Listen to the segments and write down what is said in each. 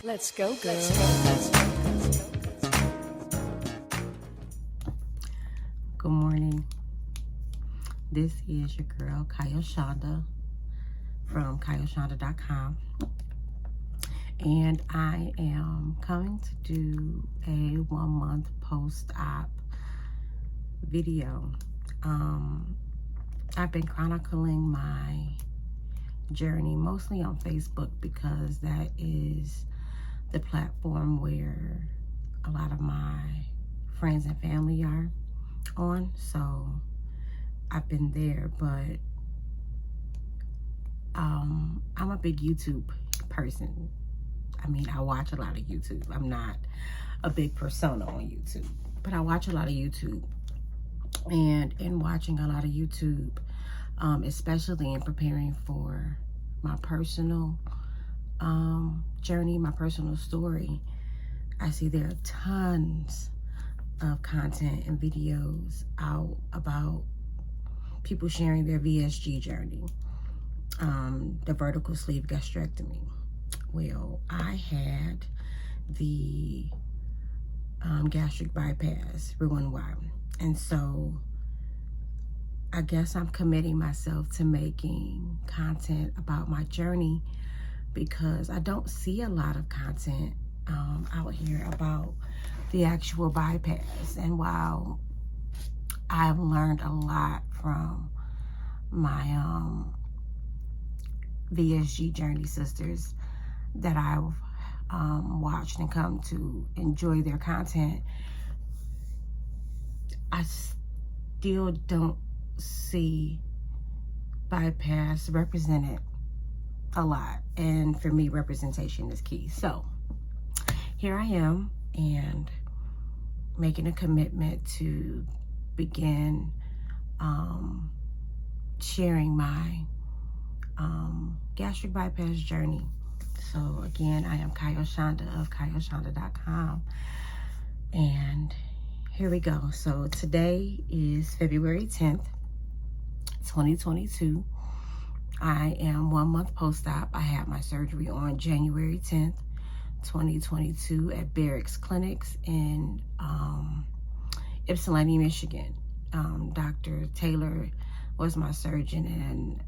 Let's go, girl. Good morning. This is your girl, Kyle Shonda from KyleShonda.com. And I am coming to do a 1 month post-op video. I've been chronicling my journey mostly on Facebook because that is the platform where a lot of my friends and family are on. So I've been there, but I'm a big YouTube person. I mean, I watch a lot of YouTube. I'm not a big persona on YouTube, but I watch a lot of YouTube. And in watching a lot of YouTube, especially in preparing for my personal journey, my personal story, I see there are tons of content and videos out about people sharing their VSG journey, the vertical sleeve gastrectomy. Well, I had the gastric bypass, Roux-en-Y, and so I guess I'm committing myself to making content about my journey because I don't see a lot of content out here about the actual bypass. And while I've learned a lot from my VSG journey sisters that I've watched and come to enjoy their content, I still don't see bypass represented a lot. And for me, representation is key. So here I am, and making a commitment to begin sharing my gastric bypass journey. So again, I am Kyle Shonda of KyleShonda.com, and here we go. So today is February 10th, 2022. I am 1 month post-op. I had my surgery on January 10th, 2022 at Barracks Clinics in Ypsilanti, Michigan. Dr. Taylor was my surgeon, and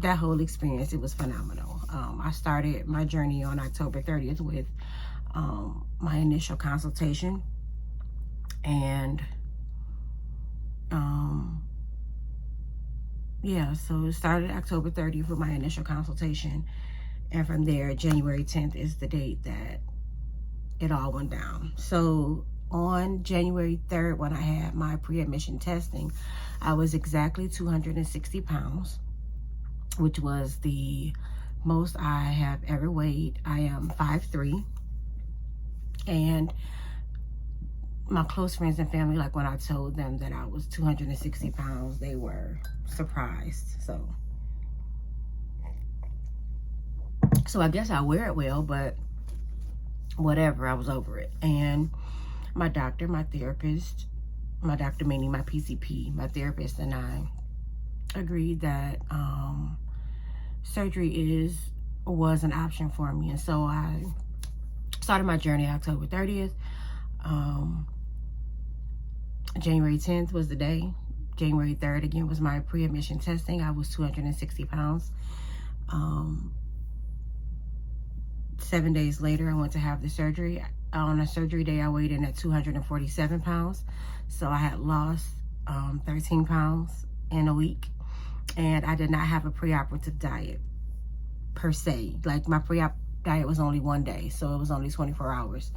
that whole experience, it was phenomenal. I started my journey on October 30th with my initial consultation, and yeah, so it started October 30th with my initial consultation, and from there, January 10th is the date that it all went down. So on January 3rd, when I had my pre-admission testing, I was exactly 260 pounds, which was the most I have ever weighed. I am 5'3", and my close friends and family, like when I told them that I was 260 pounds, they were surprised. So I guess I wear it well, but whatever, I was over it. And my doctor, my therapist, my doctor meaning my PCP, my therapist, and I agreed that surgery was an option for me. And so I started my journey October 30th. January 10th was the day. January 3rd, again, was my pre-admission testing. I was 260 pounds. 7 days later, I went to have the surgery. On a surgery day, I weighed in at 247 pounds. So I had lost 13 pounds in a week. And I did not have a preoperative diet per se. Like, my pre-op diet was only 1 day. So it was only 24 hours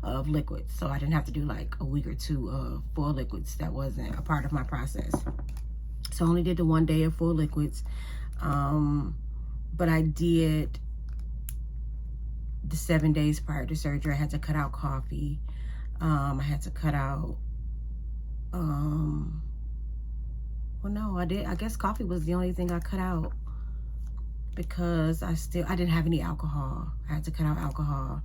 of liquids. So I didn't have to do like a week or two of full liquids. That wasn't a part of my process. So I only did the 1 day of full liquids. But I did the 7 days prior to surgery. I had to cut out coffee. I had to cut out, well, no, I guess coffee was the only thing I cut out because I didn't have any alcohol. I had to cut out alcohol.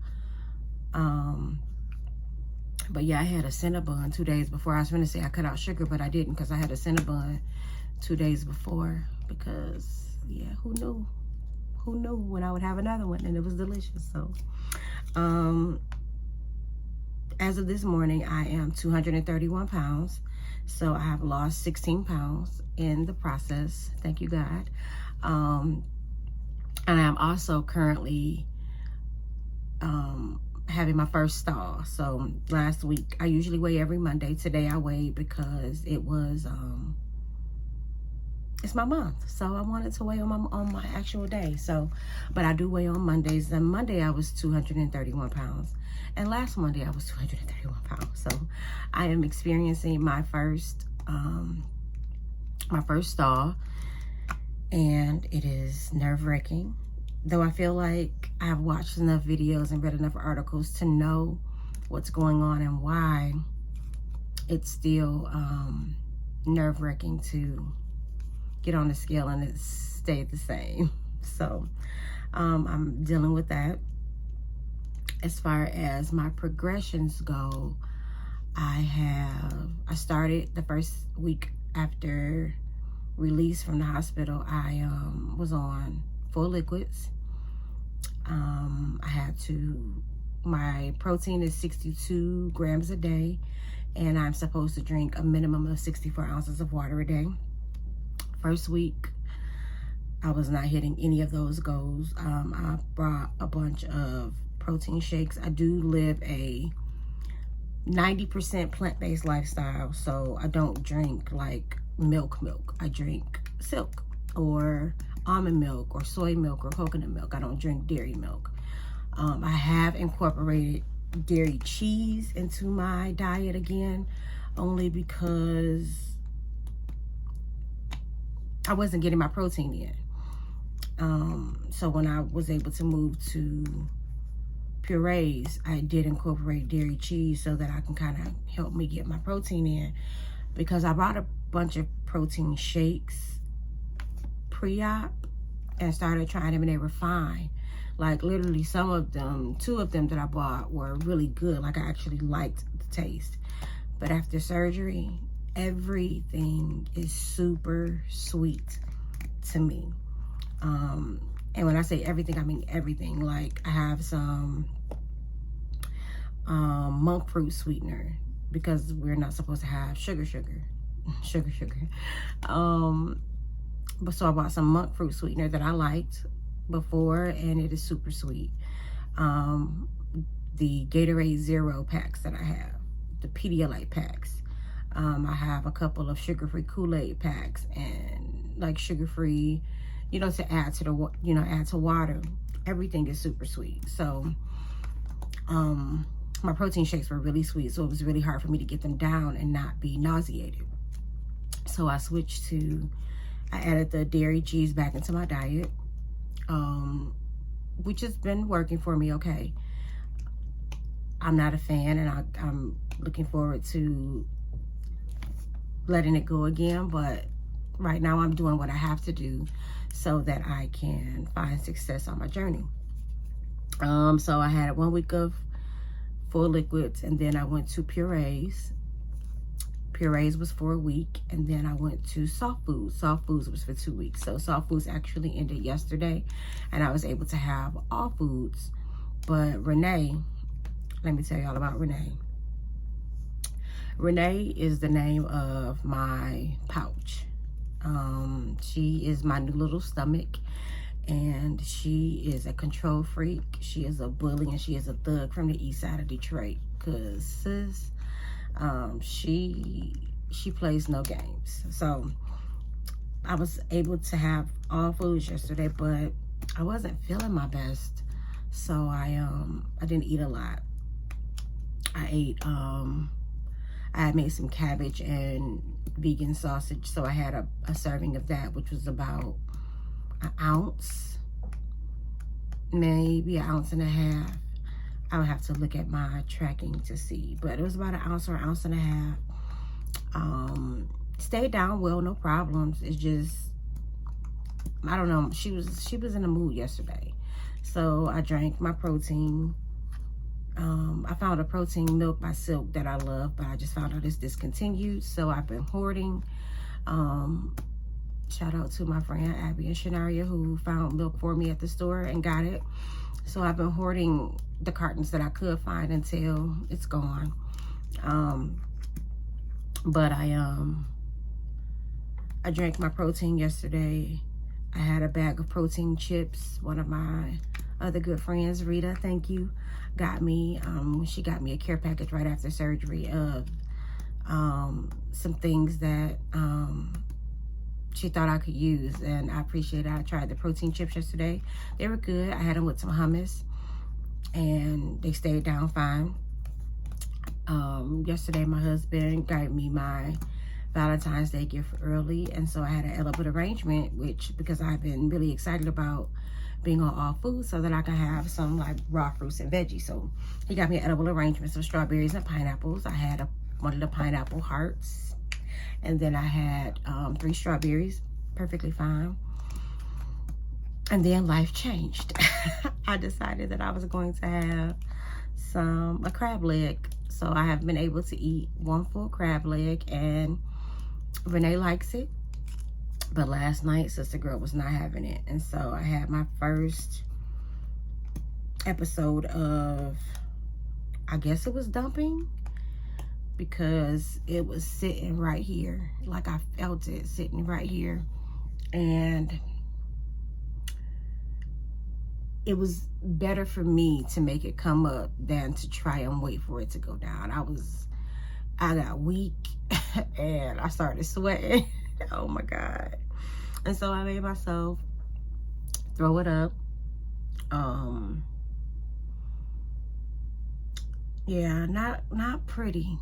But yeah, I had a Cinnabon 2 days before. I was going to say I cut out sugar, but I didn't because I had a Cinnabon 2 days before because, yeah, who knew? who knew when I would have another one, and it was delicious. So as of this morning, I am 231 pounds. So I have lost 16 pounds in the process. Thank you, God. And I'm also currently having my first stall. So last week, I usually weigh every Monday. Today I weighed because it was it's my month, so I wanted to weigh on my actual day. So, but I do weigh on Mondays. And Monday I was 231 pounds, and last Monday I was 231 pounds. So I am experiencing my first stall, and it is nerve-wracking. Though I feel like I've watched enough videos and read enough articles to know what's going on and why, it's still nerve-wracking to get on the scale and it stayed the same. So I'm dealing with that. As far as my progressions go, I started the first week after release from the hospital. I was on full liquids. My protein is 62 grams a day, and I'm supposed to drink a minimum of 64 ounces of water a day. First week, I was not hitting any of those goals. I brought a bunch of protein shakes. I do live a 90% plant-based lifestyle, so I don't drink like milk. I drink silk or almond milk or soy milk or coconut milk. I don't drink dairy milk. I have incorporated dairy cheese into my diet again, only because I wasn't getting my protein in. So when I was able to move to purees, I did incorporate dairy cheese so that I can kind of help me get my protein in, because I bought a bunch of protein shakes pre-op and started trying them, and they were fine. Like literally some of them, 2 of them that I bought were really good. Like I actually liked the taste. But after surgery, everything is super sweet to me. And when I say everything, I mean everything. Like I have some monk fruit sweetener, because we're not supposed to have sugar. But so I bought some monk fruit sweetener that I liked before, and it is super sweet. The Gatorade Zero packs that I have, the Pedialyte packs. I have a couple of sugar-free Kool-Aid packs, and like sugar-free, to add to add to water. Everything is super sweet. So my protein shakes were really sweet, so it was really hard for me to get them down and not be nauseated. So I added the dairy cheese back into my diet, which has been working for me okay. I'm not a fan, and I'm looking forward to letting it go again, but right now I'm doing what I have to do so that I can find success on my journey. So I had 1 week of full liquids, and then I went to purees. Purees was for a week, and then I went to soft foods. Soft foods was for 2 weeks. So soft foods actually ended yesterday, and I was able to have all foods. But Renee, let me tell you all about Renee. Renee is the name of my pouch. She is my new little stomach, and she is a control freak. She is a bully, and she is a thug from the east side of Detroit, because sis, she plays no games. So I was able to have all foods yesterday, but I wasn't feeling my best, so I didn't eat a lot. I had made some cabbage and vegan sausage, so I had a serving of that, which was about an ounce, maybe an ounce and a half. I would have to look at my tracking to see, but it was about an ounce or an ounce and a half. Stayed down well, no problems. It's just, I don't know, she was in a mood yesterday, so I drank my protein. I found a protein milk by Silk that I love, but I just found out it's discontinued, so I've been hoarding. Shout out to my friend Abby and Shanaria who found milk for me at the store and got it. So I've been hoarding the cartons that I could find until it's gone. But I drank my protein yesterday. I had a bag of protein chips. One of my other good friends, Rita, thank you, got me. She got me a care package right after surgery of some things that she thought I could use, and I appreciate it. I tried the protein chips yesterday. They were good. I had them with some hummus, and they stayed down fine. Yesterday, my husband got me my Valentine's Day gift early, and so I had an edible arrangement, which, because I've been really excited about being on all foods so that I can have some like raw fruits and veggies. So he got me an edible arrangement, some strawberries and pineapples. I had one of the pineapple hearts, and then I had 3 strawberries, perfectly fine. And then life changed. I decided that I was going to have a crab leg. So I have been able to eat 1 full crab leg, and Renee likes it. But last night, Sister Girl was not having it. And so I had my first episode of, I guess it was dumping, because it was sitting right here. Like I felt it sitting right here. And it was better for me to make it come up than to try and wait for it to go down. I got weak and I started sweating. Oh my God. And so I made myself throw it up. Yeah, not pretty.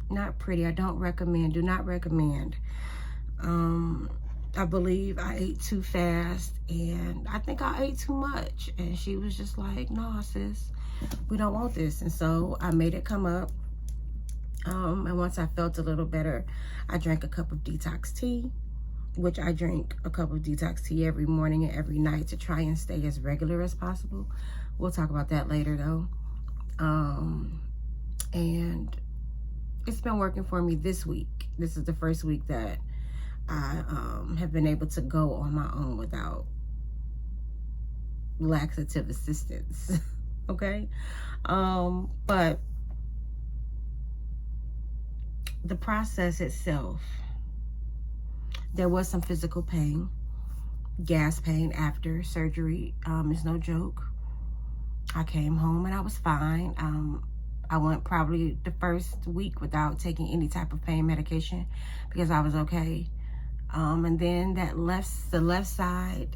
Not pretty. I don't recommend, do not recommend. I believe I ate too fast, and I think I ate too much. And she was just like, no, sis, we don't want this. And so I made it come up. And once I felt a little better, I drank a cup of detox tea, which I drink a cup of detox tea every morning and every night to try and stay as regular as possible. We'll talk about that later though. And it's been working for me this week. This is the first week that I have been able to go on my own without laxative assistance. Okay? But the process itself, there was some physical pain, gas pain after surgery. It's no joke. I came home and I was fine. I went probably the first week without taking any type of pain medication because I was okay. And then the left side,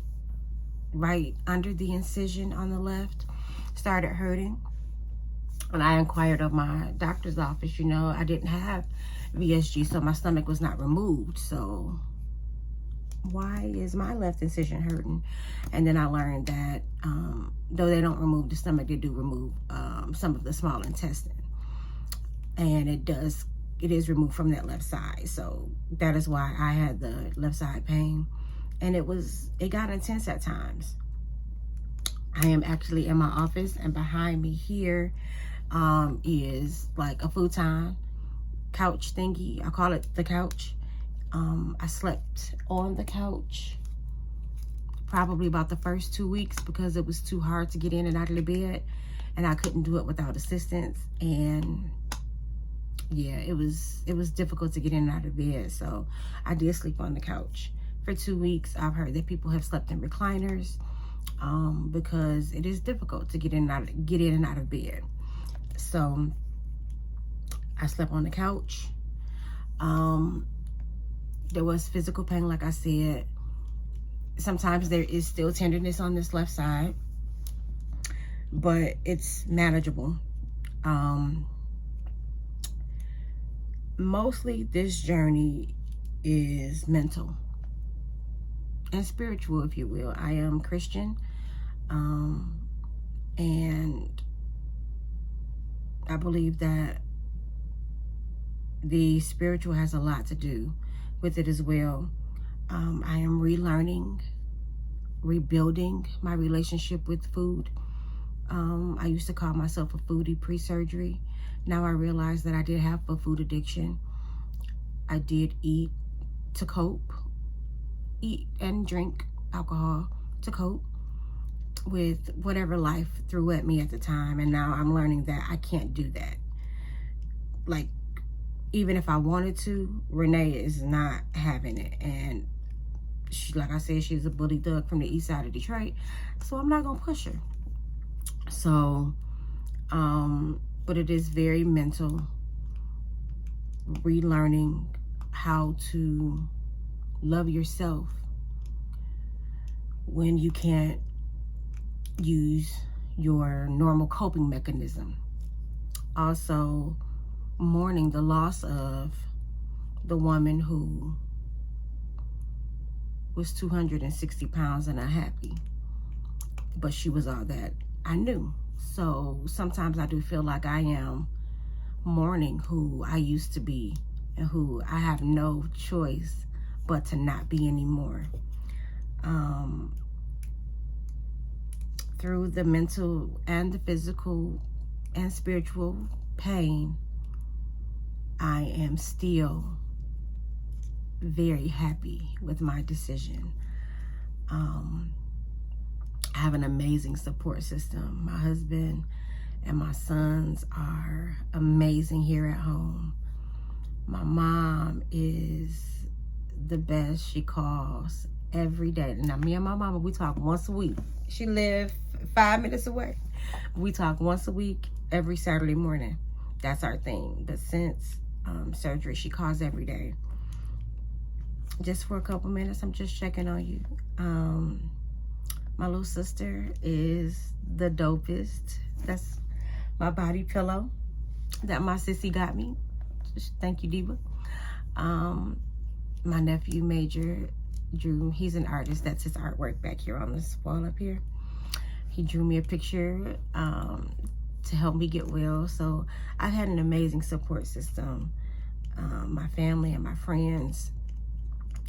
right under the incision on the left, started hurting. And I inquired of my doctor's office, you know, I didn't have VSG, so my stomach was not removed. So why is my left incision hurting? And then I learned that though they don't remove the stomach, they do remove some of the small intestine. And it is removed from that left side. So that is why I had the left side pain. And it got intense at times. I am actually in my office, and behind me here is like a futon couch thingy. I call it the couch. I slept on the couch probably about the first 2 weeks because it was too hard to get in and out of the bed, and I couldn't do it without assistance. And yeah, it was difficult to get in and out of bed, so I did sleep on the couch for 2 weeks. I've heard that people have slept in recliners because it is difficult to get in and out of bed. So I slept on the couch. There was physical pain, like I said. Sometimes there is still tenderness on this left side, but it's manageable. Mostly this journey is mental and spiritual, if you will. I am Christian, and I believe that the spiritual has a lot to do with it as well. I am relearning, rebuilding my relationship with food. I used to call myself a foodie pre-surgery. Now I realize that I did have a food addiction. I did eat to cope, eat and drink alcohol to cope with whatever life threw at me at the time. And now I'm learning that I can't do that. Like, even if I wanted to, Renee is not having it. And she, like I said, she's a bully thug from the east side of Detroit. So I'm not going to push her. So, but it is very mental. Relearning how to love yourself when you can't use your normal coping mechanism. Also, mourning the loss of the woman who was 260 pounds and unhappy, but she was all that I knew. So sometimes I do feel like I am mourning who I used to be and who I have no choice but to not be anymore. Through the mental and the physical and spiritual pain, I am still very happy with my decision. I have an amazing support system. My husband and my sons are amazing here at home. My mom is the best. She calls every day. Now, me and my mama, we talk once a week. She lives 5 minutes away. We talk once a week, every Saturday morning. That's our thing. But since surgery, she calls every day. Just for a couple minutes, I'm just checking on you. My little sister is the dopest. That's my body pillow that my sissy got me. Thank you, Diva. My nephew, Major, drew, he's an artist. That's his artwork back here on this wall up here. He drew me a picture to help me get well. So I've had an amazing support system. My family and my friends,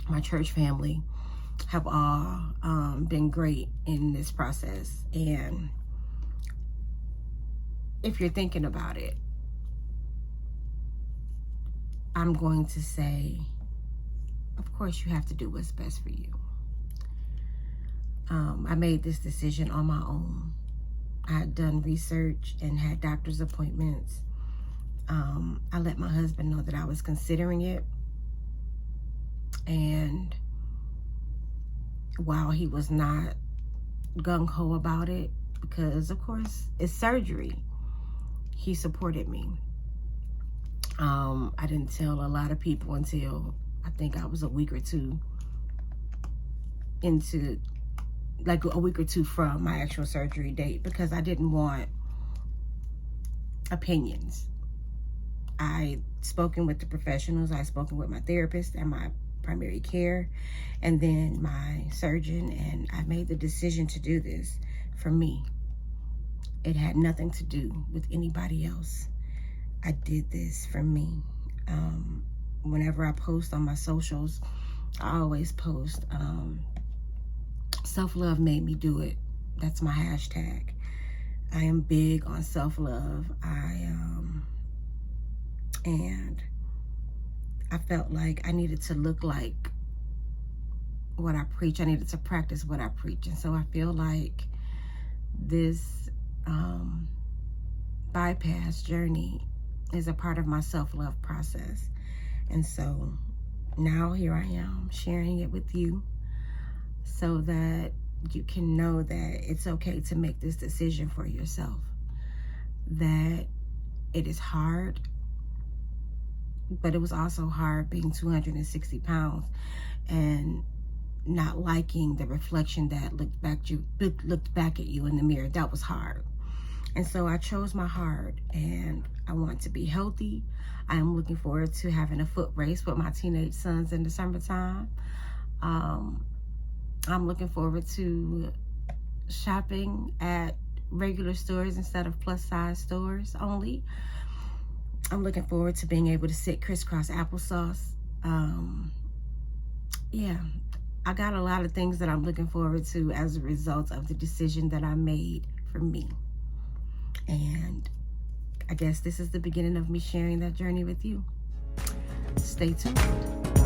my church family, have all been great in this process. And if you're thinking about it, I'm going to say, of course, you have to do what's best for you. I made this decision on my own. I had done research and had doctor's appointments. I let my husband know that I was considering it. And while he was not gung-ho about it, because of course it's surgery, he supported me. I didn't tell a lot of people until I think I was a week or two into, like a week or two from my actual surgery date, because I didn't want opinions. I spoken with the professionals. I spoken with my therapist and my primary care, and then my surgeon, and I made the decision to do this for me. It had nothing to do with anybody else. I did this for me. Whenever I post on my socials, I always post self-love made me do it. That's my hashtag. I am big on self-love. And I felt like I needed to look like what I preach. I needed to practice what I preach. And so I feel like this bypass journey is a part of my self-love process. And so now here I am sharing it with you so that you can know that it's okay to make this decision for yourself. That it is hard, but it was also hard being 260 pounds and not liking the reflection that looked back at you in the mirror. That was hard. And so I chose my heart, and I want to be healthy. I am looking forward to having a foot race with my teenage sons in the summertime. I'm looking forward to shopping at regular stores instead of plus size stores only. I'm looking forward to being able to sit crisscross applesauce. Yeah, I got a lot of things that I'm looking forward to as a result of the decision that I made for me. And I guess this is the beginning of me sharing that journey with you. Stay tuned.